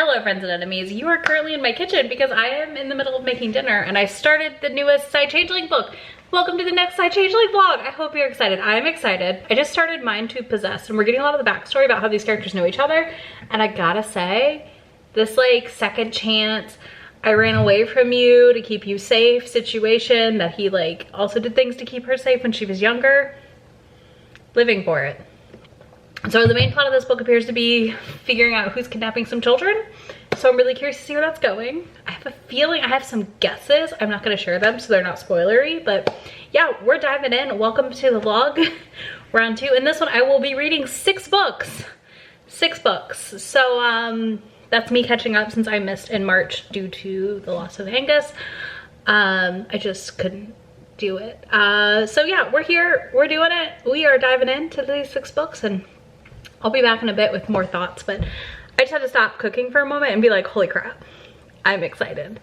Hello friends and enemies, you are currently in my kitchen because I am in the middle of making dinner and I started the newest Psy-Changeling book. Welcome to the next Psy-Changeling vlog. I hope you're excited. I'm excited. I just started Mind to Possess and we're getting a lot of the backstory about how these characters know each other. And I gotta say, this like second chance, I ran away from you to keep you safe situation that he like also did things to keep her safe when she was younger. Living for it. So the main plot of this book appears to be figuring out who's kidnapping some children. So I'm really curious to see where that's going. I have a feeling, I have some guesses. I'm not gonna share them so they're not spoilery, but yeah, we're diving in. Welcome to the vlog, round 2. In this one, I will be reading 6 books. 6 books. So that's me catching up since I missed in March due to the loss of Angus. I just couldn't do it. So yeah, we're here, we're doing it. We are diving into these 6 books and I'll be back in a bit with more thoughts, but I just had to stop cooking for a moment and be like, holy crap, I'm excited.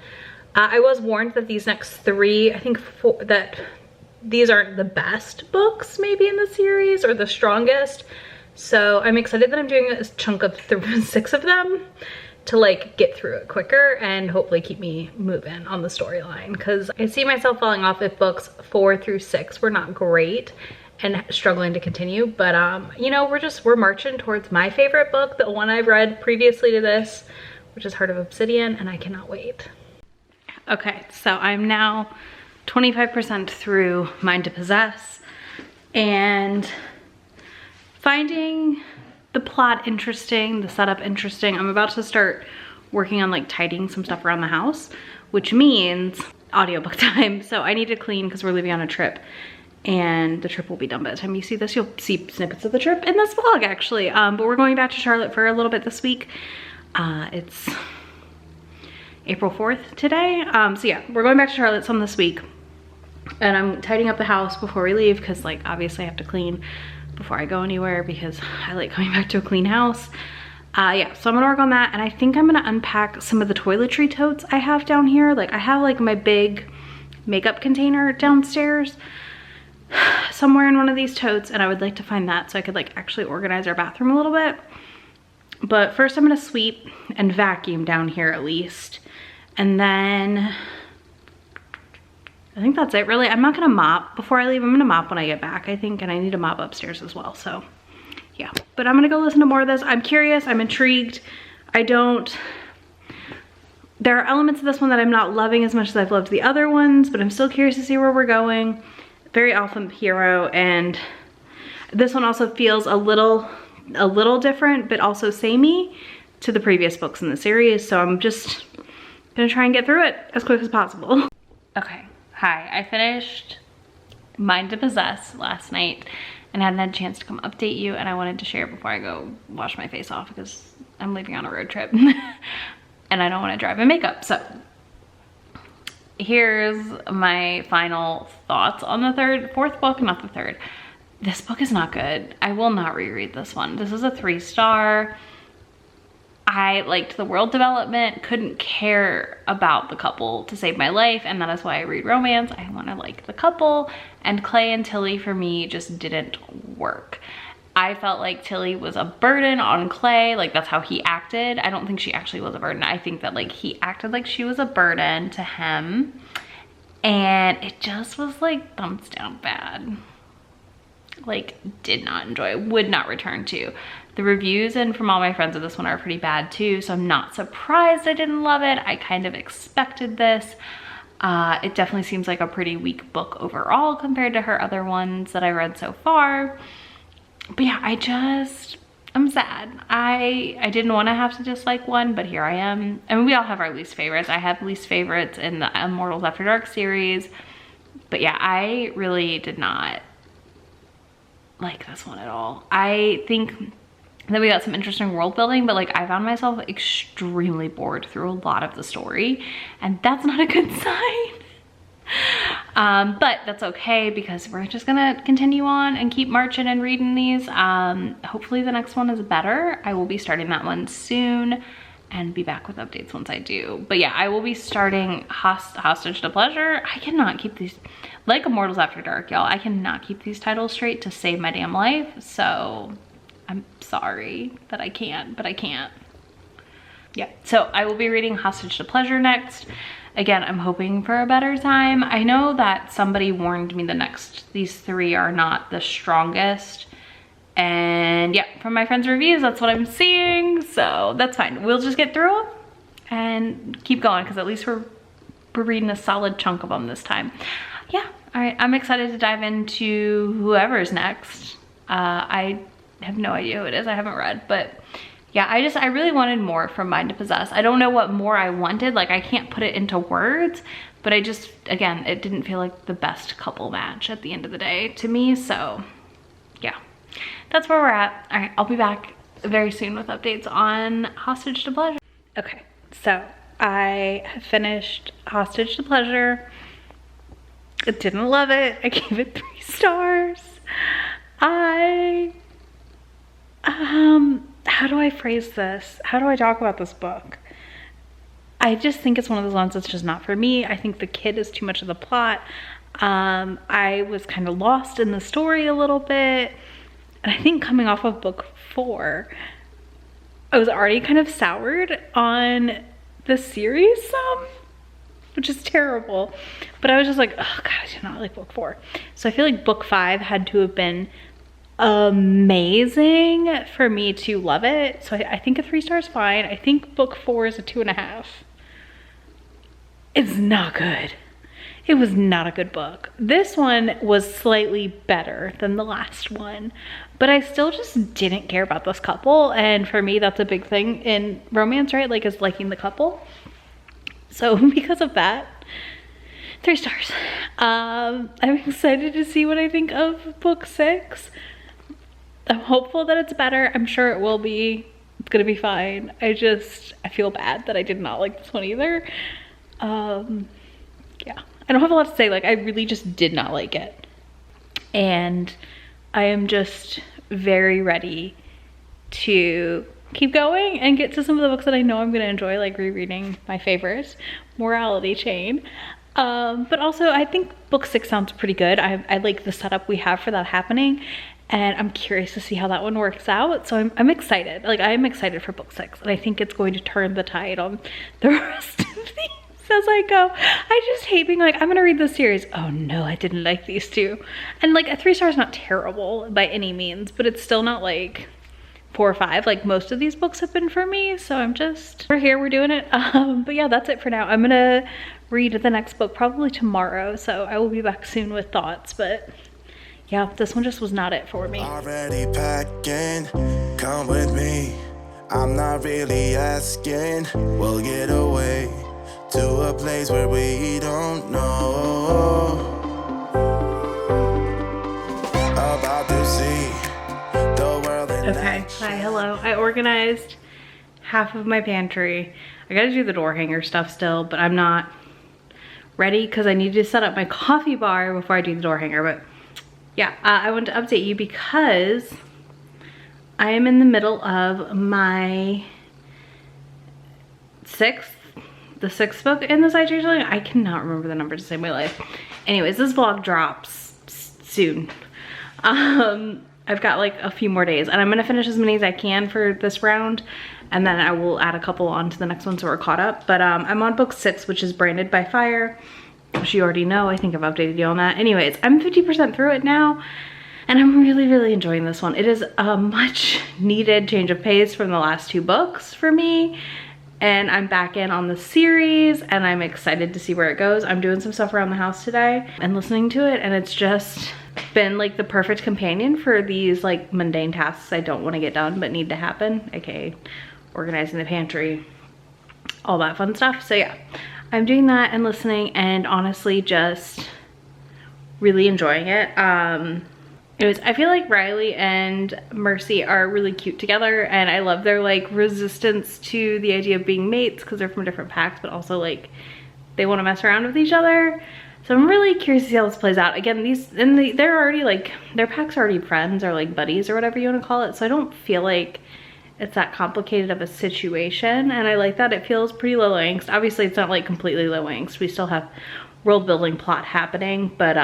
I was warned that these next 3, I think that these aren't the best books maybe in the series or the strongest. So I'm excited that I'm doing a chunk of 6 of them to like get through it quicker and hopefully keep me moving on the storyline, because I see myself falling off if books 4 through 6 were not great and struggling to continue. But you know, we're marching towards my favorite book, the one I've read previously to this, which is Heart of Obsidian, and I cannot wait. Okay, so I'm now 25% through Mind to Possess and finding the plot interesting, the setup interesting. I'm about to start working on like tidying some stuff around the house, which means audiobook time. So I need to clean because we're leaving on a trip and the trip will be done by the time you see this. You'll see snippets of the trip in this vlog actually. But we're going back to Charlotte for a little bit this week. It's April 4th today. So yeah, we're going back to Charlotte some this week and I'm tidying up the house before we leave because like obviously I have to clean before I go anywhere because I like coming back to a clean house. Yeah, so I'm gonna work on that and I think I'm gonna unpack some of the toiletry totes I have down here. Like I have like my big makeup container downstairs somewhere in one of these totes and I would like to find that so I could like actually organize our bathroom a little bit. But first I'm gonna sweep and vacuum down here at least. And then I think that's it really. I'm not gonna mop before I leave. I'm gonna mop when I get back, I think, and I need to mop upstairs as well, so yeah. But I'm gonna go listen to more of this. I'm curious, I'm intrigued. There are elements of this one that I'm not loving as much as I've loved the other ones, but I'm still curious to see where we're going. Very alpha hero, and this one also feels a little different, but also samey to the previous books in the series, so I'm just gonna try and get through it as quick as possible. Okay. Hi, I finished Mind to Possess last night and hadn't had a chance to come update you, and I wanted to share it before I go wash my face off because I'm leaving on a road trip and I don't want to drive in makeup. So here's my final thoughts on the fourth book, not the third. This book is not good. I will not reread this one. This is a 3-star. I liked the world development, couldn't care about the couple to save my life, and that is why I read romance. I want to like the couple, and Clay and Tilly for me just didn't work. I felt like Tilly was a burden on Clay, like that's how he acted. I don't think she actually was a burden. I think that like he acted like she was a burden to him, and it just was like thumbs down bad. Like did not enjoy, would not return to. The reviews and from all my friends of this one are pretty bad too, so I'm not surprised I didn't love it. I kind of expected this. It definitely seems like a pretty weak book overall compared to her other ones that I read so far. But yeah, I'm sad. I didn't want to have to dislike one, but here I am. I mean, we all have our least favorites. I have least favorites in the Immortals After Dark series. But yeah, I really did not like this one at all. I think that we got some interesting world building, but like I found myself extremely bored through a lot of the story, and that's not a good sign. But that's okay because we're just gonna continue on and keep marching and reading these. Hopefully the next one is better. I will be starting that one soon and be back with updates once I do. But yeah, I will be starting Hostage to Pleasure. I cannot keep these, like Immortals After Dark, y'all, I cannot keep these titles straight to save my damn life. So I'm sorry that I can't, but I can't. yeah, so I will be reading Hostage to Pleasure next. Again, I'm hoping for a better time. I know that somebody warned me these 3 are not the strongest. And yeah, from my friends' reviews, that's what I'm seeing. So that's fine. We'll just get through them and keep going, because at least we're reading a solid chunk of them this time. Yeah, all right, I'm excited to dive into whoever's next. I have no idea who it is, I haven't read, but yeah, I really wanted more from Mind to Possess. I don't know what more I wanted, like I can't put it into words, but again, it didn't feel like the best couple match at the end of the day to me, so yeah. That's where we're at. All right, I'll be back very soon with updates on Hostage to Pleasure. Okay, so I have finished Hostage to Pleasure. I didn't love it. I gave it 3 stars. How do I phrase this? How do I talk about this book? I just think it's one of those ones that's just not for me. I think the kid is too much of the plot. I was kind of lost in the story a little bit. And I think coming off of book 4, I was already kind of soured on the series some, which is terrible. But I was just like, oh God, I did not like book 4. So I feel like book 5 had to have been amazing for me to love it. So I think a 3 star is fine. I think book 4 is a 2.5. It's not good. It was not a good book. This one was slightly better than the last one, but I still just didn't care about this couple. And for me, that's a big thing in romance, right? Like, is liking the couple. So because of that, 3 stars. I'm excited to see what I think of book 6. I'm hopeful that it's better. I'm sure it will be. It's gonna be fine. I feel bad that I did not like this one either. Yeah. I don't have a lot to say. Like, I really just did not like it. And I am just very ready to keep going and get to some of the books that I know I'm going to enjoy, like rereading my favorites, Morality Chain. But also, I think book 6 sounds pretty good. I like the setup we have for that happening. And I'm curious to see how that one works out. So I'm excited. Like, I'm excited for book 6. And I think it's going to turn the tide on the rest of these as I go. I just hate being like, I'm gonna read this series. Oh no, I didn't like these 2. And like, a 3 star is not terrible by any means, but it's still not like 4 or 5 like most of these books have been for me. So we're here, we're doing it. But yeah, that's it for now. I'm gonna read the next book probably tomorrow, so I will be back soon with thoughts. But yeah, this one just was not it for me. Already packing, come with me. I'm not really asking. We'll get away to a place where we don't know. About to see the world. Okay, hi, hello. I organized half of my pantry. I gotta do the door hanger stuff still, but I'm not ready because I need to set up my coffee bar before I do the door hanger. But yeah, I wanted to update you because I am in the middle of my the sixth book in the Psy-Changeling. I cannot remember the numbers to save my life. Anyways, this vlog drops soon. I've got like a few more days and I'm gonna finish as many as I can for this round, and then I will add a couple on to the next one so we're caught up. But I'm on book 6, which is Branded by Fire, which you already know. I think I've updated you on that. Anyways, I'm 50% through it now, and I'm really, really enjoying this one. It is a much needed change of pace from the last 2 books for me. And I'm back in on the series and I'm excited to see where it goes. I'm doing some stuff around the house today and listening to it, and it's just been like the perfect companion for these like mundane tasks I don't want to get done but need to happen, aka organizing the pantry, all that fun stuff. So yeah, I'm doing that and listening and honestly just really enjoying it. Anyways, I feel like Riley and Mercy are really cute together, and I love their like resistance to the idea of being mates because they're from different packs, but also like they want to mess around with each other. So I'm really curious to see how this plays out. Again, they're already like, their packs are already friends or like buddies or whatever you want to call it. So I don't feel like it's that complicated of a situation, and I like that it feels pretty low angst. Obviously it's not like completely low angst. We still have world building plot happening, but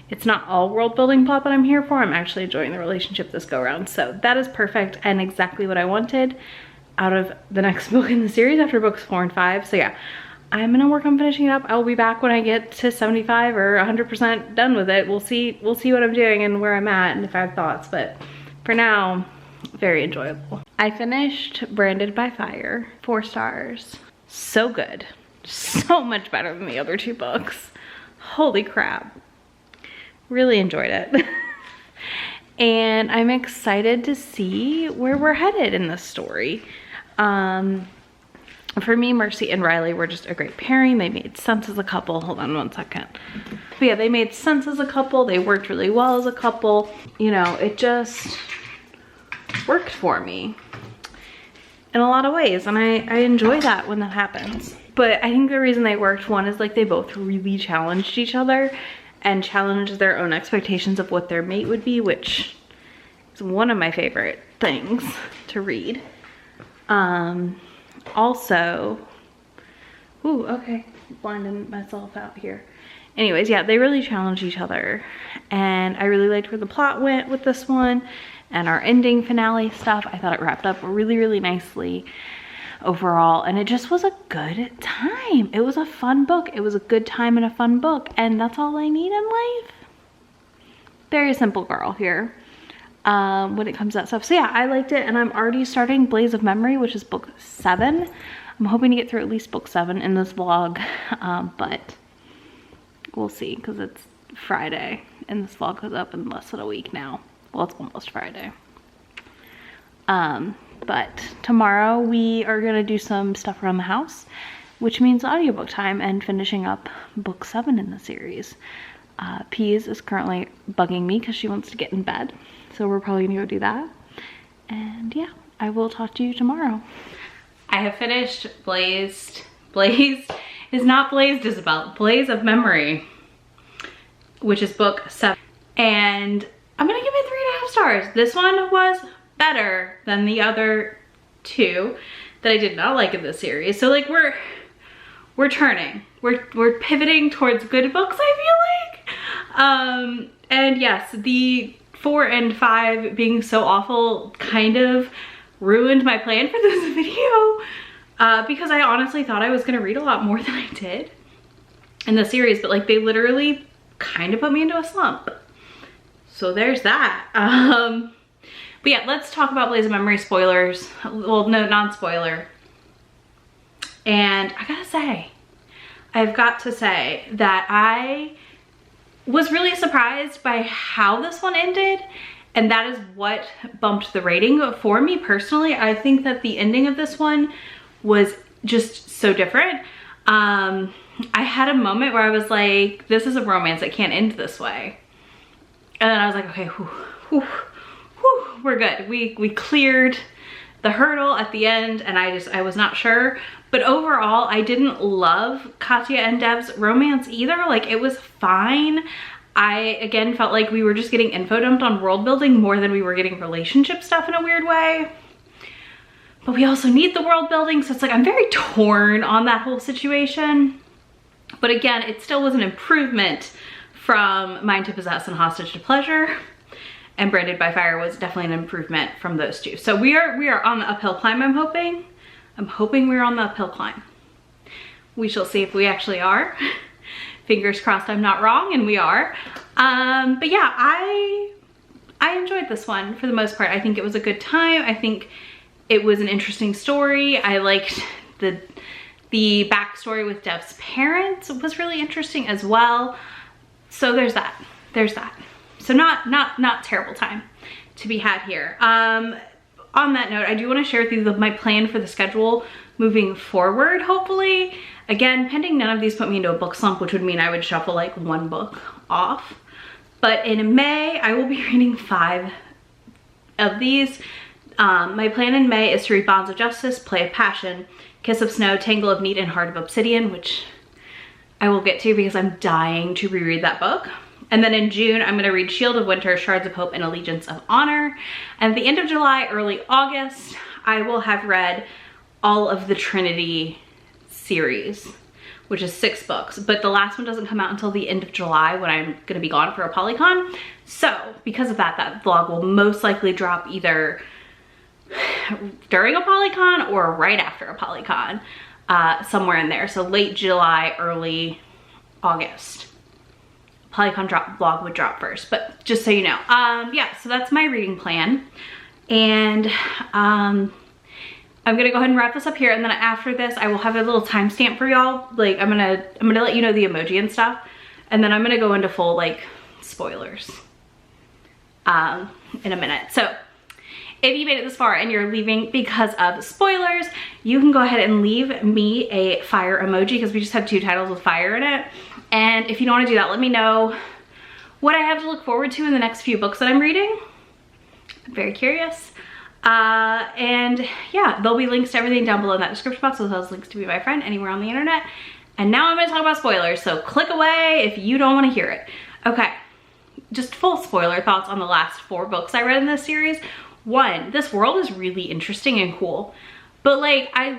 it's not all world building plot that I'm here for. I'm actually enjoying the relationship this go around. So that is perfect and exactly what I wanted. out of the next book in the series after books 4 and 5. So yeah, I'm gonna work on finishing it up. I'll be back when I get to 75 or 100% done with it. We'll see what I'm doing and where I'm at and if I have thoughts, but for now, very enjoyable. I finished Branded by Fire, 4 stars. So good, so much better than the other 2 books. Holy crap, really enjoyed it. And I'm excited to see where we're headed in this story. For me, Mercy and Riley were just a great pairing. They made sense as a couple. Hold on one second. But yeah, they made sense as a couple. They worked really well as a couple. You know, it just worked for me in a lot of ways. And I enjoy that when that happens. But I think the reason they worked, one is like they both really challenged each other and challenged their own expectations of what their mate would be, which is one of my favorite things to read. Also, ooh, okay, blinding myself out here. Anyways, yeah, they really challenged each other, and I really liked where the plot went with this one, and our ending finale stuff. I thought it wrapped up really, really nicely overall, and it just was a good time. It was a fun book. It was a good time and a fun book, and that's all I need in life. Very simple girl here when it comes to that stuff. So yeah, I liked it, and I'm already starting Blaze of Memory, which is book 7. I'm hoping to get through at least book 7 in this vlog, but we'll see, because it's Friday, and this vlog goes up in less than a week now. Well, it's almost Friday. But tomorrow we are gonna do some stuff around the house, which means audiobook time and finishing up book 7 in the series. Peas is currently bugging me because she wants to get in bed, so we're probably gonna go do that. And yeah, I will talk to you tomorrow. I have finished Blaze is not Blazed, Isabel. Blaze of Memory, which is book 7. And I'm gonna give it 3.5 stars. This one was better than the other 2 that I did not like in this series. So like we're turning. We're pivoting towards good books, I feel like. And yes, the 4 and 5 being so awful kind of ruined my plan for this video, because I honestly thought I was gonna read a lot more than I did in the series, but like they literally kind of put me into a slump. So there's that. But yeah, let's talk about Blaze of Memory spoilers. Well, no, non-spoiler. And I've got to say that I was really surprised by how this one ended, and that is what bumped the rating for me personally. I think that the ending of this one was just so different. I had a moment where I was like, this is a romance, it can't end this way. And then I was like, okay, we're good. We cleared the hurdle at the end, and I was not sure. But overall, I didn't love Katya and Dev's romance either. Like, it was fine. I, again, felt like we were just getting info dumped on world building more than we were getting relationship stuff in a weird way. But we also need the world building, so it's like I'm very torn on that whole situation. But again, it still was an improvement from Mind to Possess and Hostage to Pleasure. And Branded by Fire was definitely an improvement from those 2. So we are on the uphill climb, I'm hoping. I'm hoping we're on the uphill climb. We shall see if we actually are. Fingers crossed I'm not wrong, and we are. But yeah, I enjoyed this one for the most part. I think it was a good time. I think it was an interesting story. I liked the backstory with Dev's parents. It was really interesting as well. So there's that. So not terrible time to be had here. On that note, I do want to share with you my plan for the schedule moving forward, hopefully. Again, pending none of these put me into a book slump, which would mean I would shuffle like 1 book off. But in May, I will be reading 5 of these. My plan in May is to read Bonds of Justice, Play of Passion, Kiss of Snow, Tangle of Need, and Heart of Obsidian, which I will get to because I'm dying to reread that book. And then in June, I'm gonna read Shield of Winter, Shards of Hope, and Allegiance of Honor. And at the end of July, early August, I will have read all of the Trinity series, which is 6 books. But the last one doesn't come out until the end of July when I'm gonna be gone for a Polycon. So because of that, that vlog will most likely drop either during a Polycon or right after a Polycon, somewhere in there. So late July, early August. Polycon vlog would drop first, but just so you know. Yeah, so that's my reading plan. And I'm gonna go ahead and wrap this up here, and then after this I will have a little timestamp for y'all. Like I'm gonna let you know the emoji and stuff, and then I'm gonna go into full like spoilers in a minute. So if you made it this far and you're leaving because of spoilers, you can go ahead and leave me a fire emoji, because we just have 2 titles with fire in it. And if you don't want to do that, let me know what I have to look forward to in the next few books that I'm reading. I'm very curious. And yeah, there'll be links to everything down below in that description box, as well as links to Be My Friend anywhere on the internet. And now I'm going to talk about spoilers, so click away if you don't want to hear it. Okay, just full spoiler thoughts on the last 4 books I read in this series. 1, this world is really interesting and cool, but like I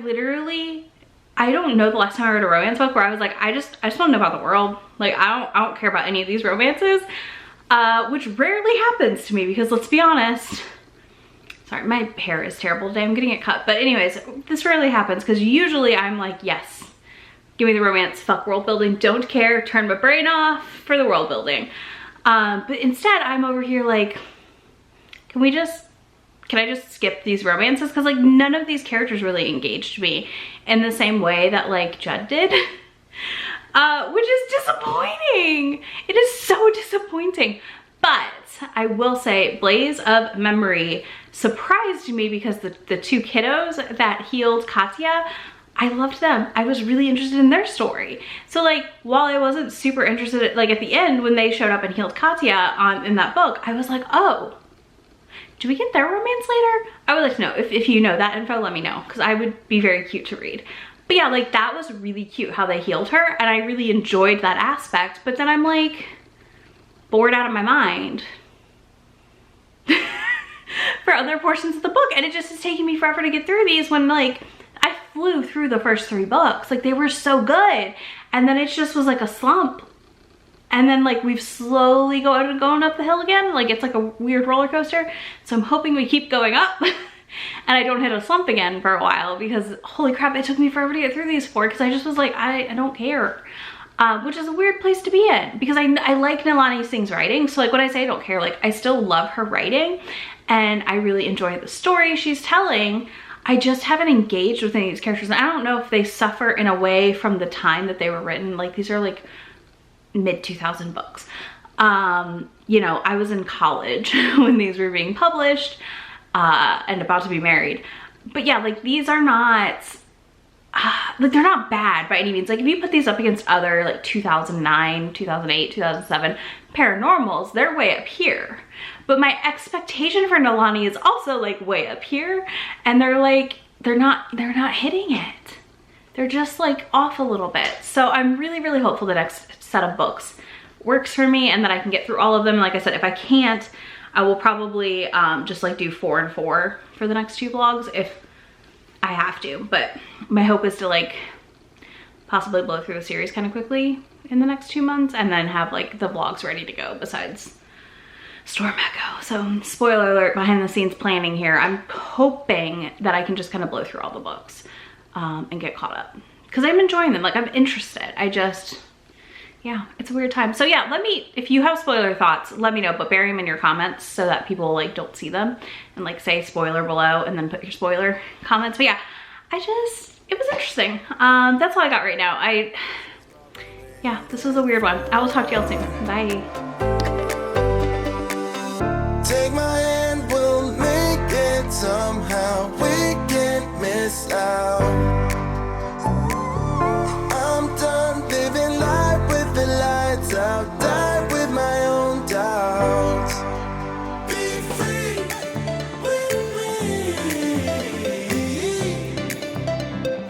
don't know the last time I read a romance book where I was like, I just want to know about the world. Like I don't care about any of these romances, which rarely happens to me, because let's be honest, sorry, my hair is terrible today, I'm getting it cut, but anyways, this rarely happens, because usually I'm like, yes, give me the romance, fuck world building, don't care, turn my brain off for the world building. But instead I'm over here like, can I just skip these romances? Because like none of these characters really engaged me in the same way that like Judd did, which is disappointing. It is so disappointing. But I will say Blaze of Memory surprised me, because the 2 kiddos that healed Katya, I loved them. I was really interested in their story. So like, while I wasn't super interested, like at the end when they showed up and healed Katya in that book, I was like, oh, do we get their romance later? I would like to know. If you know that info, let me know, because I would be very cute to read. But yeah, like that was really cute how they healed her, and I really enjoyed that aspect. But then I'm like bored out of my mind for other portions of the book, and it just is taking me forever to get through these, when like I flew through the first 3 books. Like they were so good, and then it just was like a slump. And then like we've slowly going up the hill again. Like it's like a weird roller coaster. So I'm hoping we keep going up and I don't hit a slump again for a while, because holy crap, it took me forever to get through these 4, because I just was like, I don't care. Which is a weird place to be in, because I like Nilani Singh's writing. So like when I say I don't care, like I still love her writing and I really enjoy the story she's telling. I just haven't engaged with any of these characters. And I don't know if they suffer in a way from the time that they were written. Like these are like mid-2000 books. You know, I was in college when these were being published, and about to be married. But yeah, like these are not, like they're not bad by any means. Like if you put these up against other like 2009, 2008, 2007 paranormals, they're way up here. But my expectation for Nilani is also like way up here, and they're not hitting it. They're just like off a little bit. So I'm really, really hopeful the next set of books works for me and that I can get through all of them. Like I said, if I can't, I will probably just like do 4 and 4 for the next 2 vlogs if I have to. But my hope is to like possibly blow through the series kind of quickly in the next 2 months, and then have like the vlogs ready to go besides Storm Echo. So spoiler alert, behind the scenes planning here. I'm hoping that I can just kind of blow through all the books and get caught up, because I'm enjoying them. Like I'm interested. Yeah, it's a weird time. So yeah, if you have spoiler thoughts, let me know, but bury them in your comments so that people like don't see them, and like say spoiler below and then put your spoiler comments. But yeah, it was interesting. That's all I got right now. Yeah, this was a weird one. I will talk to y'all soon. Bye. Take my hand, we'll make it somehow. We can't miss out.